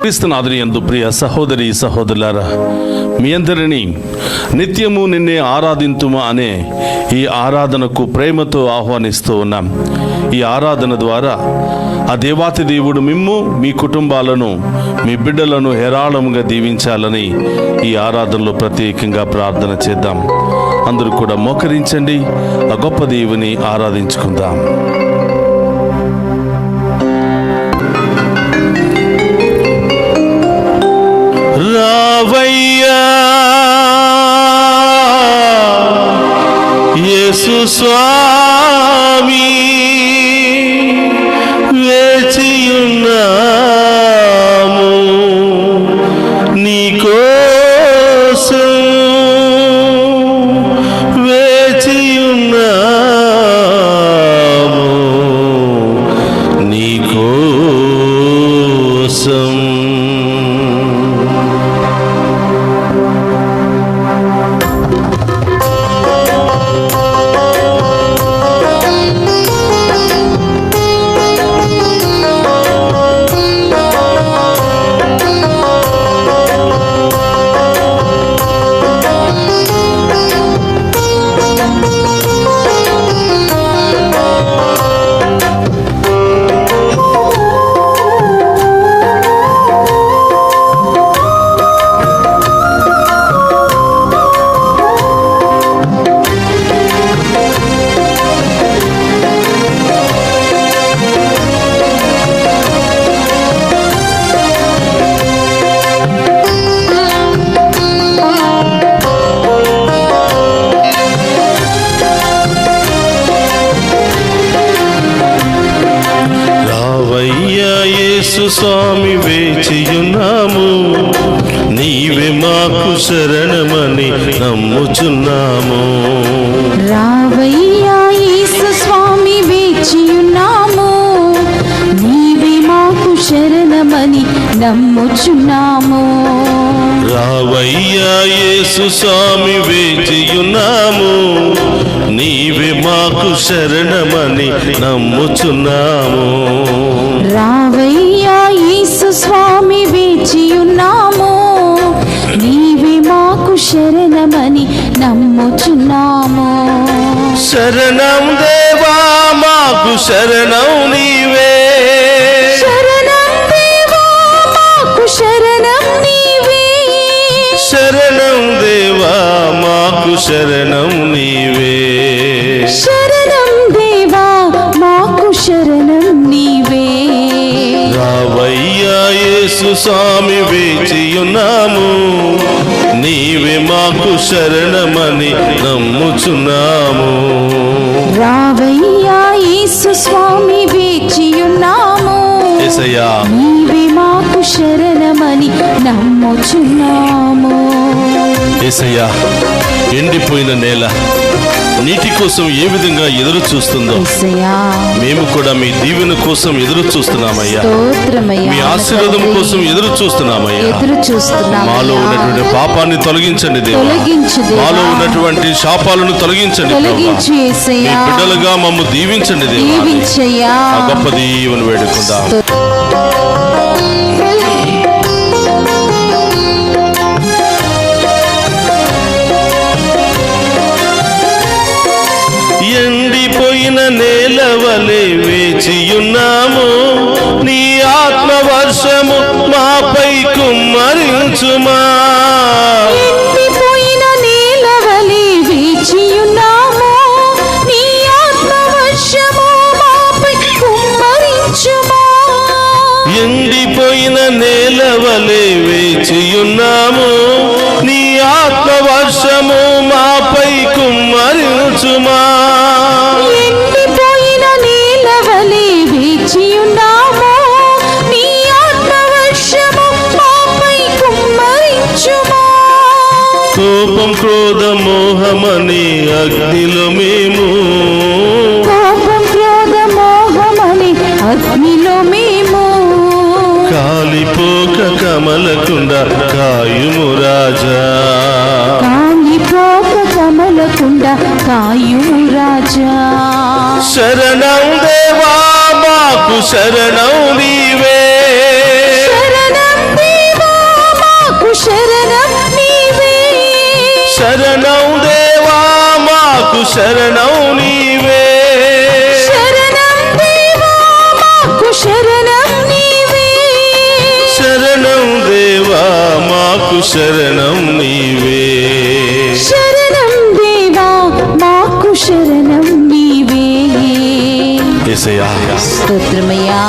క్రీస్తునాథుని యందు ప్రియ సహోదరి సహోదరులారా, మీ అందరినీ నిత్యము నిన్నే ఆరాధింతుమా అనే ఈ ఆరాధనకు ప్రేమతో ఆహ్వానిస్తూ ఉన్నాం. ఈ ఆరాధన ద్వారా ఆ దేవాతి దేవుడు మిమ్ము, మీ కుటుంబాలను, మీ బిడ్డలను హేరాళముగా దీవించాలని ఈ ఆరాధనలో ప్రత్యేకంగా ప్రార్థన చేద్దాం. అందరూ కూడా మోకరించండి, ఆ గొప్ప దేవుని ఆరాధించుకుందాం. రావయ్యా యేసు స్వామి, వేచియున్నాము నీకోసం, వేచియున్నాము నీకోసం. స్వామి, వేచియున్నాము నీవే మాకు శరణమని నమ్ముచున్నాము. రావయ్యా యేసు స్వామి, వేచియున్నాము నీవే మాకు శరణమని నమ్ముచున్నాము. రావయ్యా యేసు స్వామి, వేచియున్నాము నీవే మాకు శరణమని నమ్ముచున్నాము. రావయ్యా యేసు స్వామి, వేచియున్నాము నీవే మాకు శరణమని నమ్ముచున్నాము. శరణం దేవా మాకు శరణం నీవే, శరణం దేవా మాకు శరణం నీవే, శరణం దేవా మాకు శరణం నీవే, శరణం దేవా మాకు శరణం నీవే. రావయ్యా యేసు స్వామి, వేచియున్నాము నీవే మాకు శరణమని నమ్ముచున్నాము. రావయ్యా యేసు స్వామి, వేచియున్నాము యేసయ్యా నీవే మాకు శరణమని నమ్ముచున్నాము. యేసయ్యా, ఎండిపోయిన నేల నీటి కోసం ఏ విధంగా ఎదురు చూస్తుందో మేము కూడా మీ దీవెన కోసం ఎదురు చూస్తున్నామయ్యా. మీ ఆశీర్వాదం కోసం ఎదురు చూస్తున్నామయ్యా. మాలో ఉన్నటువంటి పాపాన్ని తొలగించండి దేవా, మాలో ఉన్నటువంటి శాపాలను తొలగించండి, మీ బిడ్డలుగా మమ్ము దీవించండి దేవా. ఆ గొప్ప దీవెన వేడుకుందాం. ఎండిపోయిన నేలవలే వేచియున్నాము, నీ ఆత్మ వర్షము మాపై కుమ్మరించుమా. ఎండిపోయిన నేలవలే వేచియున్నాము, నీ ఆత్మ వర్షము మాపై కుమ్మరించుమా. ఎండిపోయిన నేలవలే వేచియున్నాము, నీ ఆత్మ వర్షము మాపై కుమ్మరించుమా. ఎండిపోయిన నేలవలే వేచియున్నాము, నీ ఆత్మ వర్షము మాపై కుమ్మరించుమా. కోపం, క్రోధ, మోహమని అగ్నిలో మేము, కోపం, క్రోధ, మోహమని అగ్నిలో మేము కాలిపోక కమలకుండా కాయుము రాజా. కాలిపోక కమలకుండా కాయుము రాజా. శరణం దేవా మాకు శరణం నీవే, శరణం శరణం నీవే. శరణం దేవా మాకు శరణం నీవే. శరణం దేవా మాకు శరణం నీవే. శరణం దేవా మాకు శరణం నీవే. యేసయ్యా, స్తోత్రమయ్యా.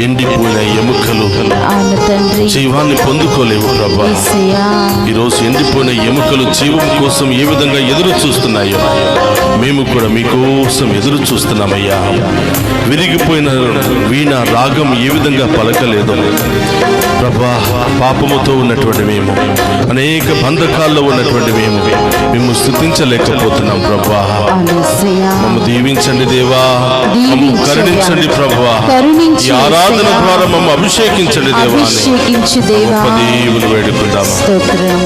ఎండిపోయిన ఎముకలు అవును తండ్రి. జీవాన్ని పొందుకోలేవు ప్రభా. యేసయ్యా, ఈరోజు ఎండిపోయిన ఎముకలు జీవం కోసం ఏ విధంగా ఎదురు చూస్తున్నాయో మేము కూడా మీకోసం ఎదురు చూస్తున్నామయ్యా. విరిగిపోయిన వీణ రాగం ఏ విధంగా పలకలేదు ప్రభా. పాపముతో ఉన్నటువంటి మేము, అనేక బంధకాల్లో ఉన్నటువంటి మేము స్తుతించలేకపోతున్నాం ప్రభా. అవును యేసయ్యా. మమ్ము దీవించండి దేవా, మమ్ము దీవించు కరుణించండి ప్రభా. కరుణించు ఈ ఆరాధన యేసయ్యా. ద్వారా మమ్ము అభిషేకించండి దేవా అని అభిషేకించు దేవా. గొప్ప దేవుని వేడుకుందాము. స్తోత్రం.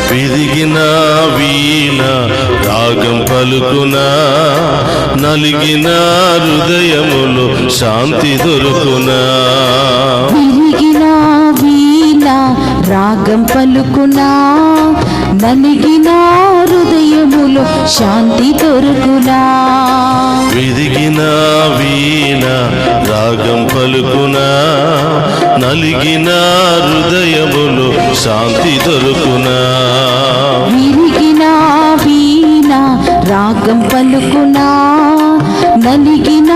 విరిగిన వీణ రాగం పలుకునా, నలిగిన హృదయములో శాంతి దొరుకునా. విరిగిన వీణ రాగం పలుకునా, నలిగిన హృదయములో శాంతి దొరుకునా. విరిగిన వీణ రాగం పలుకునా, నలిగిన హృదయములో శాంతి దొరుకునా. విరిగిన వీణ రాగం పలుకునా, నలిగిన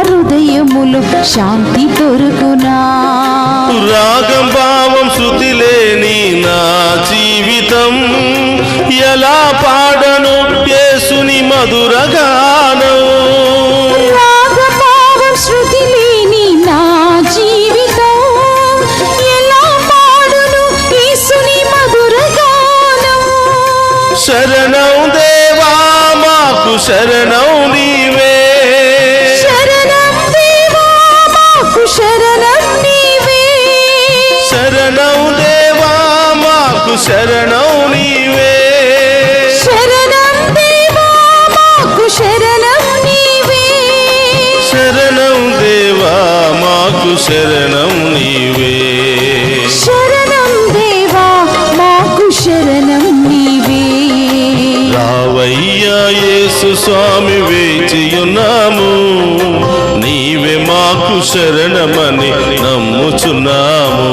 హృదయములో శాంతి దొరుకునా. రాగం భావం శృతి లేని నా జీవితం ఎలా పాడను యేసుని మధుర గానం. రాగభావం శృతి లేని నా జీవితం ఎలా పాడును యేసుని మధుర గానం. శరణం దేవా మాకు శరణం నీవే. శరణం దేవా మాకు శరణం నీవే. శరణం దేవా మాకు శరణం నీవే. శరణం దేవా మాకు శరణం నీవే. శరణం దేవా మాకు శరణం నీవే. శరణం దేవా మాకు శరణం నీవే. రావయ్యా యేసు స్వామి వేచియున్నాము, నీవే మాకు శరణమని నమ్ముచున్నాము.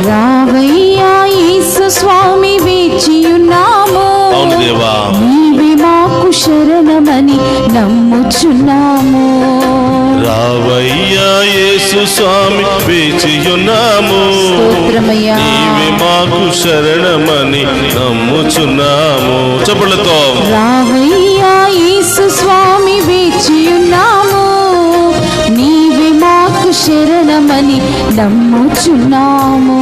రావయ్యా యేసు స్వామి వేచియున్నాము, అవును దేవా. నీవే మాకు శరణమని నమ్ముచున్నాము. రావయ్యా యేసు స్వామి వేచియున్నాము, స్తోత్రమయ్యా. నీవే మాకు శరణమని నమ్ముచున్నాము. చప్పట్లతో రావయ్యా యేసు స్వామి వేచియున్నాము, నీవే మాకు శరణమని నమ్ముచున్నాము.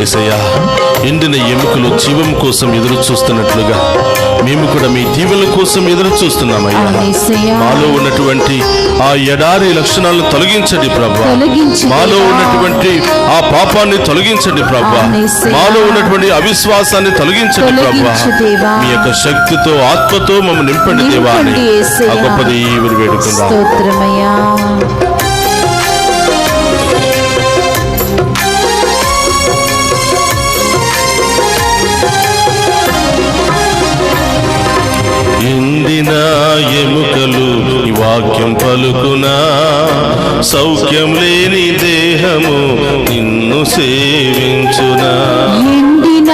యేసయ్యా, ఎండిన ఎముకలు జీవం కోసం ఎదురు చూస్తున్నట్లుగా మేము కూడా మీ దీవెనల కోసం ఎదురు చూస్తున్నామయ్యా. అవును యేసయ్యా. మాలో ఉన్నటువంటి ఆ ఎడారి లక్షణాలను తొలగించండి ప్రభా. తొలగించు మాలో దేవా. ఉన్నటువంటి ఆ పాపాన్ని తొలగించండి ప్రభా. అవును యేసయ్యా. మాలో ఉన్నటువంటి అవిశ్వాసాన్ని తొలగించండి ప్రభా. తొలగించు దేవా. మీ యొక్క శక్తితో ఆత్మతో మమ్మల్ని నింపండి దేవా అని నింపండి యేసయ్యా. ఆ గొప్ప దేవుని వేడుకుందాం. స్తోత్రమయ్యా. ఎండిన ఎముకలు ఈ వాక్యం పలుకునా, సౌఖ్యం లేని దేహము నిన్ను సేవించునా. ఎండిన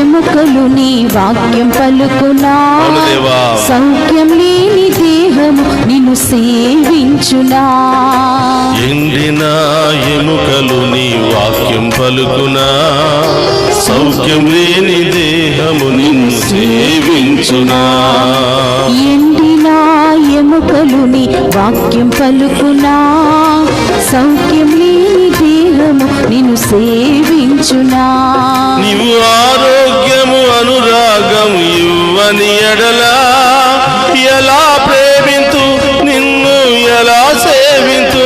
ఎముకలు నీ వాక్యం పలుకునా, అవును దేవా. సౌఖ్యం లేని దేహము నిన్ను సేవించునా. ఎండిన ఎముకలు నీ వాక్యం పలుకునా, సౌఖ్యం లేని దేహము నిన్ను సేవించునా. ఎండిన ఎముకలు నీ వాక్యం పలుకునా, సౌఖ్యం లేని దేహము నిన్ను సేవించునా. నీవు ఆరోగ్యము అనురాగం ఇవ్వని ఎడలా ఎలా ప్రేమింతు నిన్ను ఎలా సేవింతు.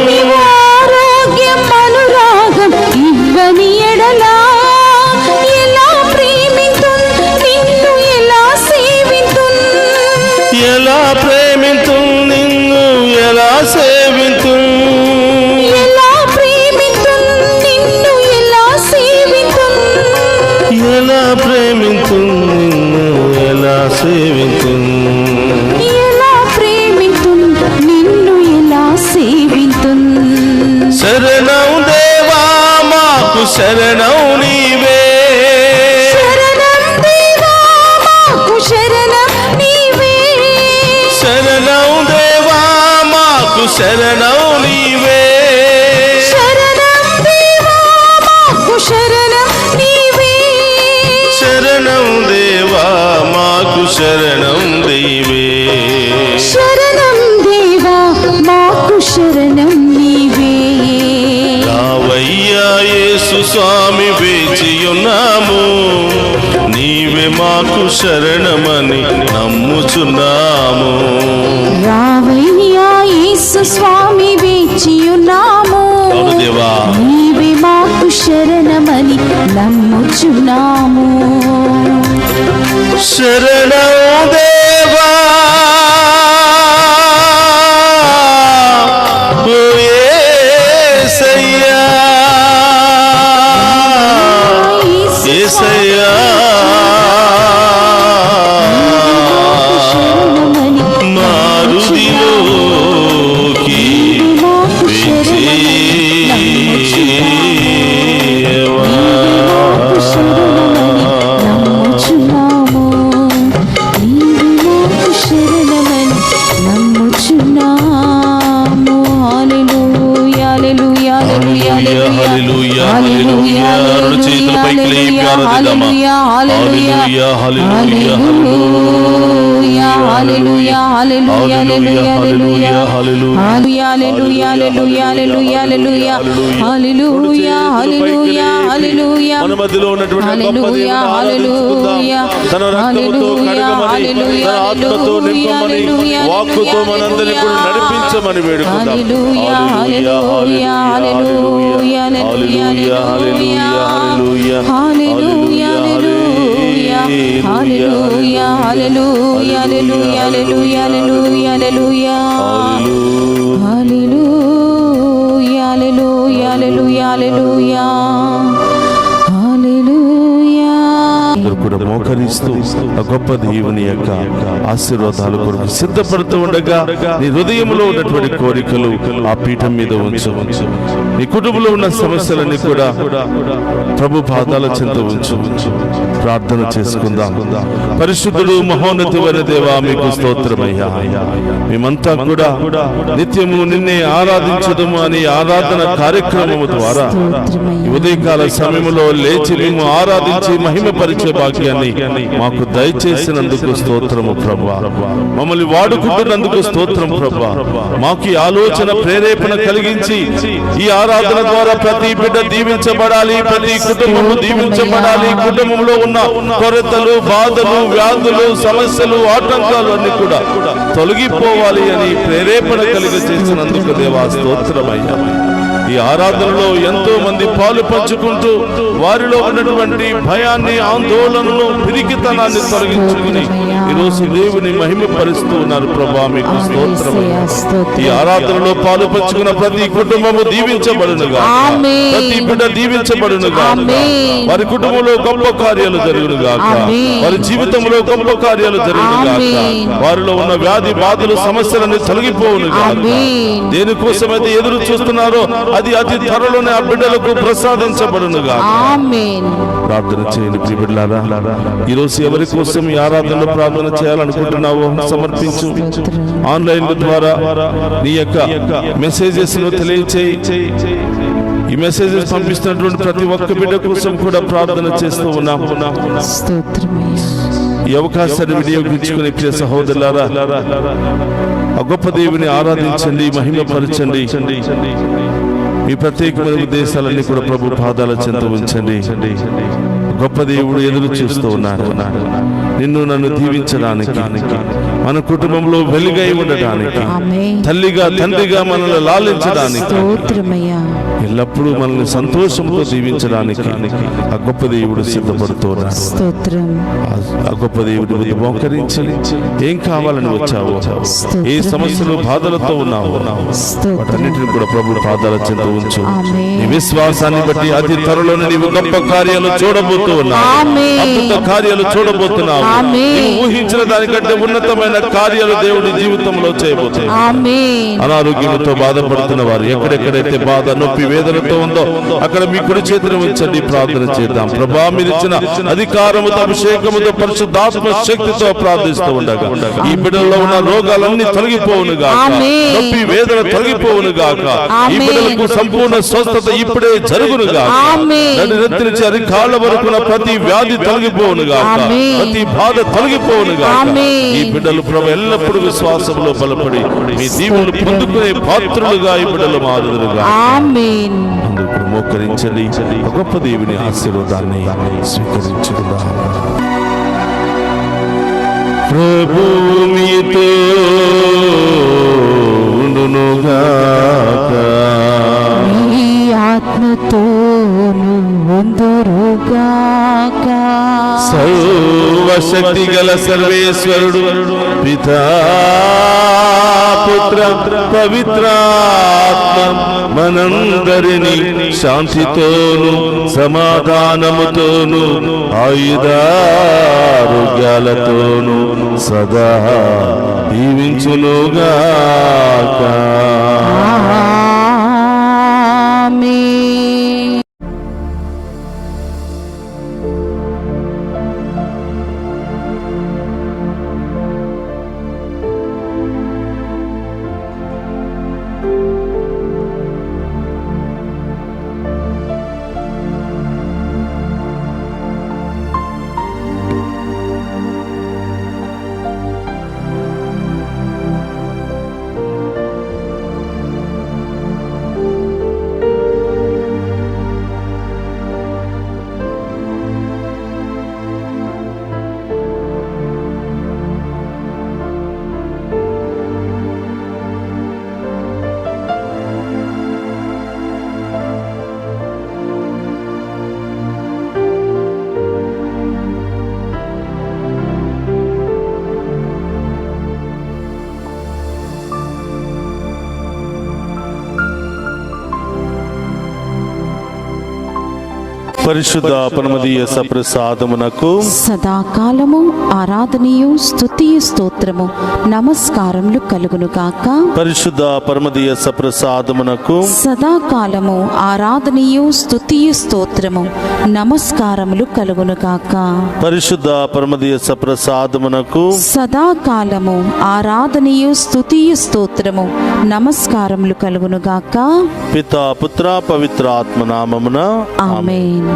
నీవు ఆరోగ్యం అనురాగం ఇవ్వని ఎడలా ఎలా ప్రేమింతున్ నిన్ను ఎలా సేవింతున్. ఎలా ప్రేమింతు నిన్ను ఎలా సేవింతు. ఎలా ప్రేమింతున్ నిన్ను ఎలా సేవింతున్. శరణం నీవే. శరణం దేవా మాకు శరణం నీవే. శరణం దేవా మాకు శరణం నీవే. శరణం దేవా మాకు శరణం నీవే. శరణం దేవా మాకు శరణం నీవే. శరణం దేవా మాకు శరణం నీవే. రావయ్యా యేసు స్వామి వేచియున్నాము, నీవే మాకు శరణమని నమ్ముచున్నాము. రావయ్యా యేసు స్వామి వేచియున్నాము, దేవా నీవే మాకు శరణమని నమ్ముచున్నాము. శరణం దేవా ఓ యేసయ్యా, యేసయ్యా మారుదిలోకి మన మధ్యలో ఉన్నటువంటి గొప్ప దేవుని ఆరాధించుకుందాం. తన రక్తముతో కడగమని, తన ఆత్మతో నింపమని, వాక్కుతో మనందరినీ కూడా నడిపించమని వేడుకుందాం. హల్లెలూయా, హల్లెలూయా, హల్లెలూయా, హల్లెలూయా, హల్లెలూయా, హల్లెలూయా, హల్లెలూయా, హల్లెలూయా, హల్లెలూయా, హల్లెలూయా, హల్లెలూయా. అందరూ కూడా మోకరిస్తూ ఆ గొప్ప దేవుని యొక్క ఆశీర్వాదాల కొరకు సిద్ధపడుతూ ఉండగా నీ హృదయంలో ఉన్నటువంటి కోరికలు ఆ పీఠం మీద ఉంచు. నీ కుటుంబంలో ఉన్న సమస్యలన్నీ కూడా ప్రభు పాదాల చెంత ఉంచు. ప్రార్థన చేసుకుందాం. పరిశుద్ధుడు మహోన్నతుడైన దేవా, మీకు స్తోత్రమయ్యా. మేమంతా కూడా నిత్యము నిన్నే ఆరాధించదము అని ఆరాధన కార్యక్రమము ద్వారా ఈ ఉదయకాల సమయంలో లేచి మేము ఆరాధించి మహిమపరిచే భాగ్యాన్ని మాకు దయచేసినందుకు స్తోత్రము ప్రభువా. మమ్మల్ని వాడుకుంటున్నందుకు స్తోత్రం ప్రభువా. మాకు ఈ ఆలోచన ప్రేరేపణ కలిగించి ఈ ఆరాధన ద్వారా ప్రతి బిడ్డ దీవించబడాలి, ప్రతి కుటుంబము దీవించబడాలి. కుటుంబంలో ఉన్న కొరతలు, బాధలు, వ్యాధులు, సమస్యలు, ఆటంకాలు అన్ని కూడా తొలగిపోవాలి అని ప్రేరేపణ కలిగజేసినందుకు దేవా స్తోత్రమయ్యా. ఈ ఆరాధనలో ఎంతో మంది పాలు పంచుకుంటూ వారిలో ఉన్నటువంటి భయాన్ని, ఆందోళనను, పిరికితనాన్ని తొలగించుకుని ఈరోజు దేవుని మహిమపరుస్తూ ఉన్నారు ప్రభా. మీకు స్తోత్రమయ్యా. ఈ ఆరాధనలో పాలు పంచుకున్న ప్రతి కుటుంబము దీవించబడునుగా, ప్రతి బిడ్డ దీవించబడునుగా, వారి కుటుంబంలో గొప్ప కార్యాలు జరుగునుగా, వారి జీవితంలో గొప్ప కార్యాలు జరుగునుగా, వారిలో ఉన్న వ్యాధి బాధలు, సమస్యలన్నీ తొలగిపోవునుగా. దేనికోసమైతే ఎదురు చూస్తున్నారో అది అతి త్వరలోనే ఆ బిడ్డలకు ప్రసాదించబడునుగా. ప్రార్థన చేయండి ప్రియ బిడ్డలారా. ఈ రోజు ఎవరి కోసం ఈ ఆరాధనలో ప్రార్థన చేయాలనుకుంటున్నావో సమర్పించు. ఆన్లైన్ ద్వారా నీ యొక్క మెసేజెస్ ను తెలియచేయి. ఈ మెసేజెస్ పంపిస్తున్నటువంటి ప్రతి ఒక్క బిడ్డ కోసం కూడా ప్రార్థన చేస్తూ ఉన్నాం. ఈ అవకాశాన్ని వినియోగించుకుని ప్రియ సహోదరులారా, ఆ గొప్ప దేవుని ఆరాధించండి, మహిమపరచండి. మీ ప్రత్యేకమైన ఉద్దేశాలన్నీ కూడా ప్రభు పాదాల చెంత ఉంచండి. గొప్ప దేవుడు ఎదురు చూస్తూ ఉన్నాడు నిన్ను నన్ను దీవించడానికి, మన కుటుంబంలో వెలుగై ఉండడానికి, తల్లిగా తండ్రిగా మనల్ని లాలించడానికి, ఎల్లప్పుడూ మనల్ని సంతోషంతో దీవించడానికి ఆ గొప్ప దేవుడు సిద్ధపడుతున్నాడు. ఆ గొప్ప దేవుడి ముందు మోకరించి ఏం కావాలని వచ్చావో, ఏ సమస్యలు బాధలతో ఉన్నావో వాటన్నిటిని కూడా ప్రభు పాదాల చెంత ఉంచు. నీ విశ్వాసాన్ని బట్టి అతి త్వరలోనే నీవు గొప్ప కార్యాలు చూడబోతూ ఉన్నావు, అద్భుత కార్యాలు చూడబోతున్నావు. నీవు ఊహించిన దానికంటే ఉన్నతమైన కార్యాలు దేవుడి జీవితంలో చేయబోతున్నావు. అనారోగ్యంతో బాధపడుతున్న వారు, ఎక్కడెక్కడైతే బాధ, నొప్పి, వేదనతో ఉందో అక్కడ మీ కుడి చేతిని ఉంచండి, ప్రార్థన చేద్దాం. ప్రభా, మీరు ఇచ్చిన అధికారముతో, అభిషేకముతో, పరిశుద్ధాత్మ శక్తితో ప్రార్థిస్తూ ఉండగా ఈ బిడ్డల్లో ఉన్న రోగాలన్నీ తొలగిపోవును గాక, నొప్పి వేదన తొలగిపోవును గాక, ఈ బిడ్డలకు సంపూర్ణ స్వస్థత ఇప్పుడే జరుగును గాక, నడి నుంచి అరికాళ్ళ వరకు ప్రతి వ్యాధి తొలగిపోవును గాక, ప్రతి బాధ తొలగిపోవును గాక. ఈ బిడ్డలు ప్రభు ఎల్లప్పుడూ విశ్వాసంలో బలపడి మీ దీవులు పొందుకునే పాత్రులుగా ఈ బిడ్డలు మారుదురుగా. అందుకు మోకరించండి, గొప్ప దేవుని ఆశీర్వాదాన్ని స్వీకరించుకుందాం. ప్రభు మీతో ఉండునుగాక, మీ ఆత్మతోను ఉందురుగాక. సర్వశక్తి గల సర్వేశ్వరుడు పితా పుత్ర పవిత్రాత్మ మనందరినీ శాంతితోను సమాధానముతోను ఆయుధారోగ్యాలతోను సదా దీవించునుగాక. ఆమేన్. పరిశుద్ధ పరమదీయ సప్రసాదమునకు సదాకాలము ఆరాధనయు స్తుతియు స్తోత్రము నమస్కారములు కలుగును గాక. పరిశుద్ధ పరమదీయ సప్రసాదమునకు సదాకాలము ఆరాధనయు స్తుతియు స్తోత్రము నమస్కారములు కలుగును గాక. పరిశుద్ధ పరమదీయ సప్రసాదమునకు సదాకాలము ఆరాధనయు స్తుతియు స్తోత్రము నమస్కారములు కలుగును గాక. పితా పుత్ర పవిత్ర ఆత్మ నామమున ఆమేన్.